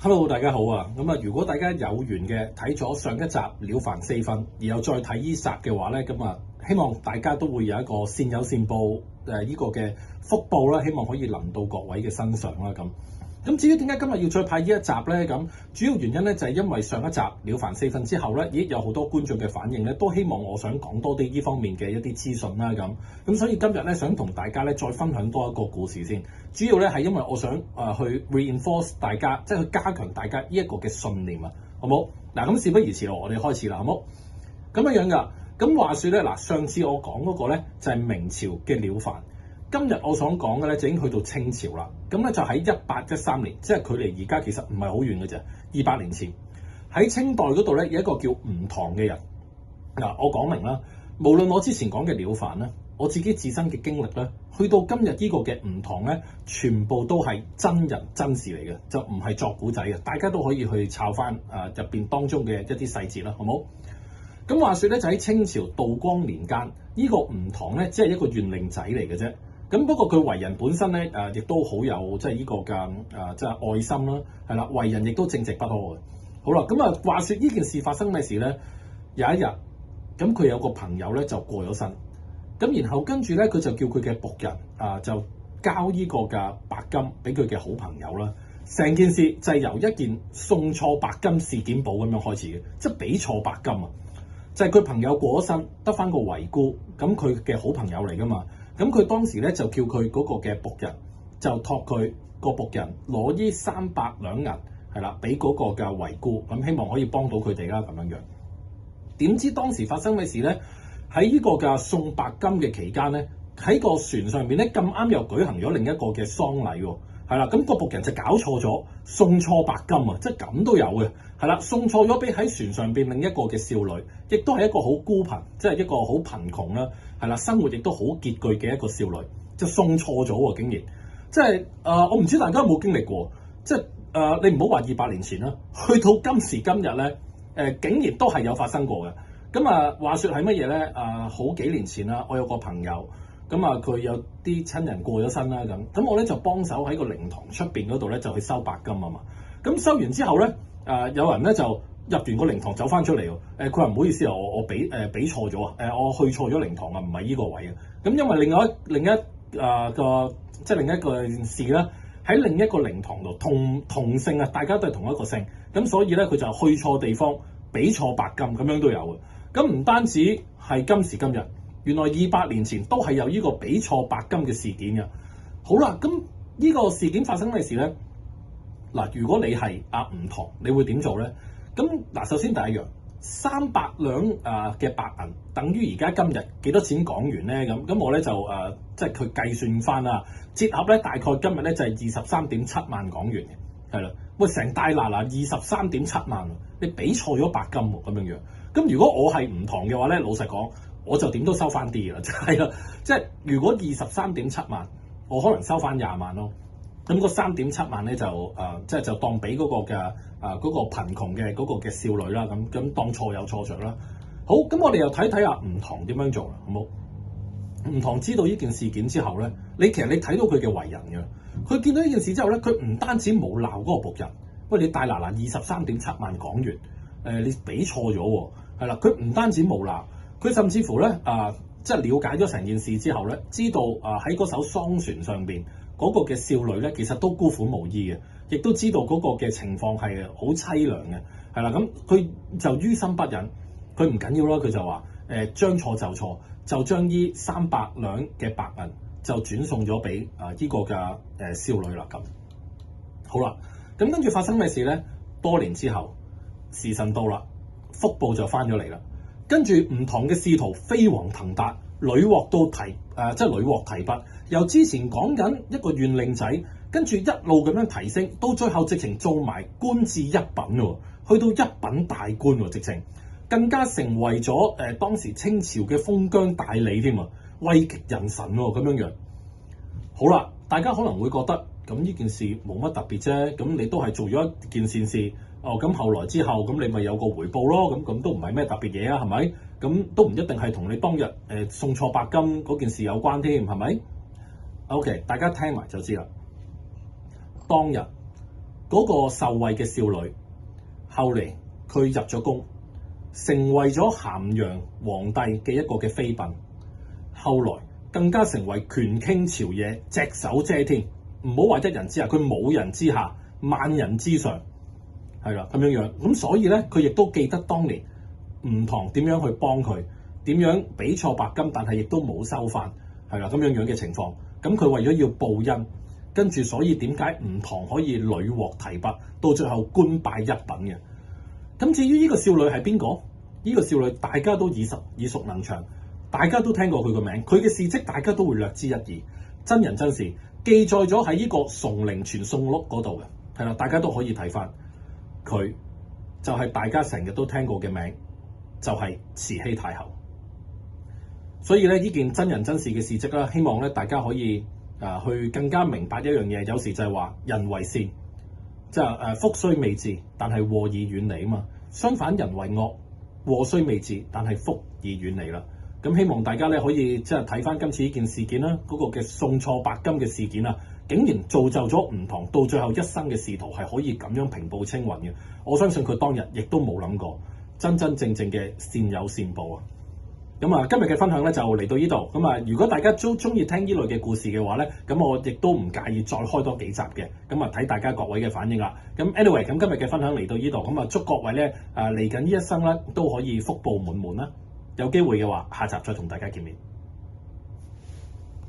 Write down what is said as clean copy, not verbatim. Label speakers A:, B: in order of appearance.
A: Hello，大家好啊！如果大家有緣嘅睇咗上一集《了凡四訓》，然後再睇呢集嘅話咧，希望大家都會有一個善有善報呢個嘅福報啦，希望可以臨到各位嘅身上啦咁至於點解今日要再拍呢一集咧？主要原因咧就係因為上一集《了凡四訓》之後咧，有好多觀眾嘅反應咧，都希望我想講多啲呢方面嘅一啲資訊啦咁所以今日咧想同大家咧再分享多一個故事先。主要咧係因為我想去 reinforce 大家，即係去加強大家呢一個嘅信念啊，好冇？嗱咁事不宜遲咯，我哋開始啦，好冇？咁樣㗎。咁話說咧，上次我講嗰個咧就係明朝嘅了凡。今日我想講嘅咧就已經去到清朝啦，咁咧就喺1813年，即係距離而家其實唔係好遠嘅啫，200年前喺清代嗰度咧有一個叫吳唐嘅人。我講明啦，無論我之前講嘅了凡咧，我自己自身嘅經歷咧，去到今日呢個嘅吳唐咧，全部都係真人真事嚟嘅，就唔係作古仔嘅，大家都可以去抄翻入邊當中嘅一啲細節啦，好冇？咁話說咧，就喺清朝道光年間，呢個吳唐咧只係一個縣令仔嚟嘅啫。咁不過佢為人本身咧亦都好有即係呢個嘅即係愛心啦，係啦，為人亦都正直不阿嘅。好啦，話說呢件事發生咩事咧？有一日，咁佢有個朋友咧就過咗身，咁然後跟住咧佢就叫佢嘅僕人就交呢個嘅白金俾佢嘅好朋友啦。成件事就係由一件送錯白金事件簿咁樣開始嘅，即係俾錯白金啊！就係佢朋友過咗身，得翻個遺孤，咁佢嘅好朋友嚟噶嘛。咁佢當時咧就叫佢嗰個嘅僕人，就託佢個僕人攞呢300兩銀，係啦，俾嗰個嘅遺孤，咁希望可以幫到佢哋啦咁樣樣。點知當時發生咩事咧？喺呢個嘅送白金嘅期間咧，喺個船上邊咧咁啱又舉行咗另一個嘅喪禮喎，係啦，咁個僕人就搞錯咗，送錯白金啊，即係咁都有嘅，係啦，送錯咗俾喺船上邊另一個嘅少女，亦都係一個好孤貧，即係一個好貧窮啦。係啦，生活亦都好拮據嘅一個少女，就送錯咗喎，竟然，即係我唔知大家有冇經歷過，即係你唔好話200年前啦，去到今時今日咧，竟然都係有發生過嘅。話說係乜嘢咧？好幾年前啦，我有個朋友，佢有啲親人過咗身啦，咁我咧就幫手喺個靈堂出邊嗰度咧就去收白金啊嘛。咁收完之後咧，有人咧就入完個靈堂走翻出嚟喎，佢話唔好意思啊，我俾錯咗啊，我去錯咗靈堂啊，唔係依個位啊。咁因為另一個事咧，喺另一個靈堂度同姓啊，大家都係同一個姓，咁所以咧佢就去錯地方，俾錯白金咁樣都有嘅。咁唔單止係今時今日，原來200年前都係有呢個俾錯白金嘅事件嘅。好啦，咁呢個事件發生咩事咧？如果你係吳唐，你會點做咧？首先第一樣，300兩嘅白銀等於而家今日幾多錢港元咧？咁我咧就即係佢計算翻啦，折合咧大概今日咧就係23.7萬港元嘅，係啦。喂，成大嗱23.7萬，你俾錯咗白金喎咁樣樣。咁如果我係吳唐嘅話咧，老實講，我就點都收翻啲嘅啦，係啦。即係如果23.7萬，我可能收翻20萬咯。咁個3.7萬咧就當俾嗰個嘅嗰個貧窮嘅嗰個嘅少女啦，咁當錯有錯着啦。好，咁我哋又睇睇吳唐點樣做啦，好冇？吳唐知道呢件事件之後咧，其實你睇到佢嘅為人嘅，佢見到呢件事之後咧，佢唔單止冇鬧嗰個僕人，喂，你大嗱23.7萬港元，你俾錯咗喎，係啦，佢唔單止冇鬧，佢甚至乎咧即係了解咗成件事之後咧，知道喺嗰艘喪船上邊嗰個嘅少女咧，其實都孤苦無依嘅，亦都知道嗰個嘅情況係好凄涼嘅，係啦。咁佢就於心不忍，佢唔緊要啦，佢就話將錯就錯，就將呢300兩嘅白銀就轉送咗俾呢個嘅少女啦。咁好啦，咁跟住發生咩事咧？多年之後，時辰到啦，福報就翻咗嚟啦。跟住吳唐嘅仕途飛黃騰達，屢獲提拔，由之前講緊一個縣令仔，跟住一路咁樣提升，到最後直情做埋官至一品喎，去到一品大官喎，直情更加成為咗當時清朝嘅封疆大吏添啊，位極人臣喎咁樣樣。好啦，大家可能會覺得咁呢件事冇乜特別啫，咁你都係做咗一件善事。咁後來之後，咁你咪有個回報咯，咁都唔係咩特別嘢啊，係咪？咁都唔一定係同你當日送錯白金嗰件事有關添，係咪？OK， 大家聽埋就知啦。當日嗰嗰個受惠嘅少女，後嚟佢入咗宮，成為咗咸陽皇帝嘅一個嘅妃嬪，後來更加成為權傾朝野，隻手遮天。唔好話一人之下，佢冇人之下，萬人之上，係啦咁樣樣。咁所以咧，佢亦都記得當年吳唐點樣去幫佢，點樣俾錯白金，但係亦都冇收翻，係啦咁樣樣嘅情況。咁佢為咗要報恩，跟住所以點解吳唐可以屢獲提拔，到最後官拜一品嘅？咁至於呢個少女係邊個？呢個少女大家都耳熟能詳，大家都聽過佢個名，佢嘅事蹟大家都會略知一二，真人真事。記載咗喺呢個《崇陵傳宋錄》嗰度嘅，係啦，大家都可以睇翻。佢就係大家成日都聽過嘅名，就係慈禧太后。所以咧，呢件真人真事嘅事蹟啦，希望咧大家可以去更加明白一樣嘢，有時就係話人為善，即係福雖未至，但係禍已遠離啊嘛。相反，人為惡，禍雖未至，但係福已遠離啦。咁希望大家咧可以即係睇翻今次呢件事件啦，嗰個嘅送錯白金嘅事件啊，竟然造就咗吳唐到最後一生嘅仕途係可以咁樣平步青雲嘅。我相信佢當日亦都冇諗過真真正正嘅善有善報啊！咁啊，今日嘅分享咧就嚟到呢度。咁啊，如果大家都中意聽呢類嘅故事嘅話咧，咁我亦都唔介意再開多幾集嘅。咁啊，睇大家各位嘅反應啦。咁 anyway，咁今日嘅分享嚟到呢度。咁啊，祝各位咧嚟緊呢一生咧都可以福報滿滿啦。有機會嘅話，下集再同大家見面。